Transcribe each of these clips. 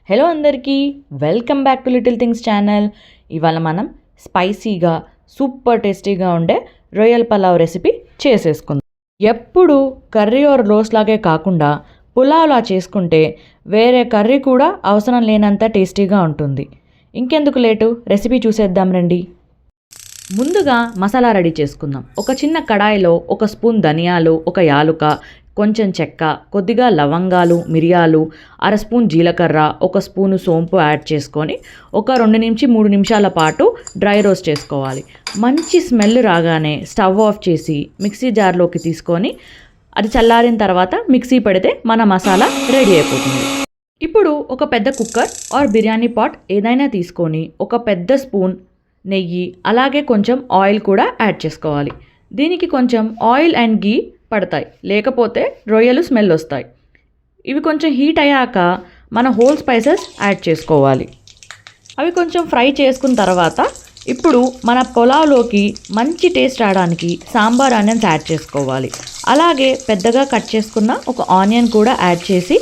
Hello అందరికీ, welcome back to little things channel. ఇవాళ మనం స్పైసీగా సూపర్ టేస్టీగా ఉండే రొయ్యల పలావ్ రెసిపీ చేసేసుకుందాం. ఎప్పుడు కర్రీ ఆర్ రోస్ట్ లాగే కాకుండా పులావ్లా చేసుకుంటే వేరే కర్రీ కూడా అవసరం లేనంత టేస్టీగా ఉంటుంది. ఇంకెందుకు లేటు, రెసిపీ చూసేద్దాం రండి. ముందుగా మసాలా రెడీ చేసుకుందాం. ఒక చిన్న కడాయిలో 1 స్పూన్ ధనియాలు, 1 యాలుక, కొంచెం చెక్క, కొద్దిగా లవంగాలు, మిరియాలు, 1/2 స్పూన్ జీలకర్ర, 1 స్పూను సోంపు యాడ్ చేసుకొని ఒక 2 నుంచి 3 నిమిషాల పాటు డ్రై రోస్ట్ చేసుకోవాలి. మంచి స్మెల్ రాగానే స్టవ్ ఆఫ్ చేసి మిక్సీ జార్లోకి తీసుకొని అది చల్లారిన తర్వాత మిక్సీ పెడితే మన మసాలా రెడీ అయిపోతుంది. ఇప్పుడు ఒక పెద్ద కుక్కర్ ఆర్ బిర్యానీ పాట్ ఏదైనా తీసుకొని ఒక పెద్ద స్పూన్ నెయ్యి, అలాగే కొంచెం ఆయిల్ కూడా యాడ్ చేసుకోవాలి. దీనికి కొంచెం ఆయిల్ అండ్ గీ పడతాయి, లేకపోతే రొయ్యలు స్మెల్ వస్తాయి. ఇవి కొంచెం హీట్ అయ్యాక మన హోల్ స్పైసెస్ యాడ్ చేసుకోవాలి. అవి కొంచెం ఫ్రై చేసుకున్న తర్వాత ఇప్పుడు మన పులావ్లోకి మంచి టేస్ట్ రావడానికి సాంబార్ ఆనియన్స్ యాడ్ చేసుకోవాలి. అలాగే పెద్దగా కట్ చేసుకున్న ఒక ఆనియన్ కూడా యాడ్ చేసి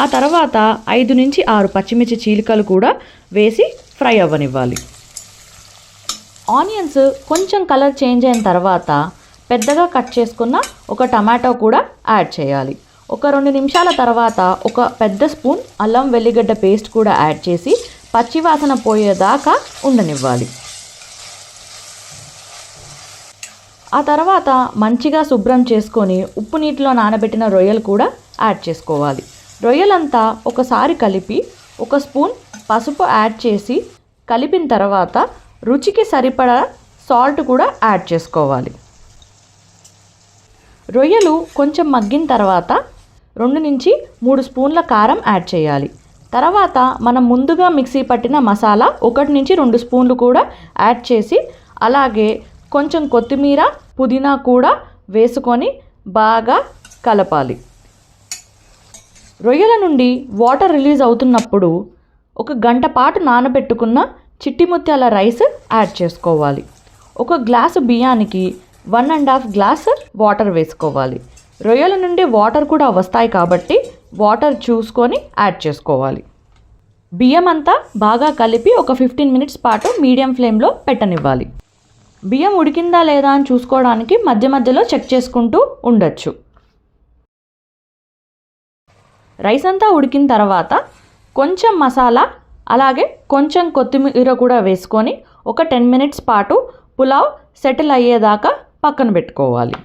ఆ తర్వాత 5 నుంచి 6 పచ్చిమిర్చి చీలికలు కూడా వేసి ఫ్రై అవ్వనివ్వాలి. ఆనియన్స్ కొంచెం కలర్ చేంజ్ అయిన తర్వాత పెద్దగా కట్ చేసుకున్న ఒక టమాటో కూడా యాడ్ చేయాలి. ఒక 2 నిమిషాల తర్వాత ఒక పెద్ద స్పూన్ అల్లం వెల్లిగడ్డ పేస్ట్ కూడా యాడ్ చేసి పచ్చివాసన పోయేదాకా ఉండనివ్వాలి. ఆ తర్వాత మంచిగా శుభ్రం చేసుకొని ఉప్పు నీటిలో నానబెట్టిన రొయ్యలు కూడా యాడ్ చేసుకోవాలి. రొయ్యలంతా ఒకసారి కలిపి 1 స్పూన్ పసుపు యాడ్ చేసి కలిపిన తర్వాత రుచికి సరిపడా సాల్ట్ కూడా యాడ్ చేసుకోవాలి. రొయ్యలు కొంచెం మగ్గిన తర్వాత 2 నుంచి 3 స్పూన్ల కారం యాడ్ చేయాలి. తర్వాత మనం ముందుగా మిక్సీ పట్టిన మసాలా 1 నుంచి 2 స్పూన్లు కూడా యాడ్ చేసి అలాగే కొంచెం కొత్తిమీర, పుదీనా కూడా వేసుకొని బాగా కలపాలి. రొయ్యల నుండి వాటర్ రిలీజ్ అవుతున్నప్పుడు 1 గంట పాటు నానబెట్టుకున్న చిట్టి ముత్యాల రైస్ యాడ్ చేసుకోవాలి. 1 గ్లాసు బియ్యానికి 1.5 గ్లాస్ వాటర్ వేసుకోవాలి. రొయ్యల నుండి వాటర్ కూడా వస్తాయి కాబట్టి వాటర్ చూసుకొని యాడ్ చేసుకోవాలి. బియ్యం అంతా బాగా కలిపి ఒక 15 మినిట్స్ పాటు మీడియం ఫ్లేమ్లో పెట్టనివ్వాలి. బియ్యం ఉడికిందా లేదా అని చూసుకోవడానికి మధ్య మధ్యలో చెక్ చేసుకుంటూ ఉండొచ్చు. రైస్ అంతా ఉడికిన తర్వాత కొంచెం మసాలా అలాగే కొంచెం కొత్తిమీర కూడా వేసుకొని ఒక 10 మినిట్స్ పాటు పులావ్ సెటిల్ అయ్యేదాకా పక్కన పెట్టుకోవాలి.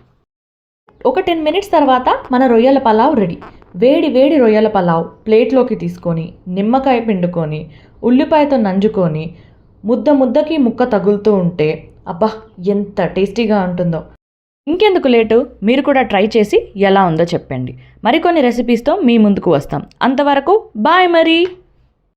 ఒక 10 మినిట్స్ తర్వాత మన రొయ్యల పలావ్ రెడీ. వేడి వేడి రొయ్యల పలావ్ ప్లేట్లోకి తీసుకొని నిమ్మకాయ పిండుకొని ఉల్లిపాయతో నంజుకొని ముద్దకి ముక్క తగులుతూ ఉంటే అబ్బా ఎంత టేస్టీగా ఉంటుందో. ఇంకెందుకు లేటు, మీరు కూడా ట్రై చేసి ఎలా ఉందో చెప్పండి. మరికొన్ని రెసిపీస్తో మీ ముందుకు వస్తాం. అంతవరకు బాయ్ మరి.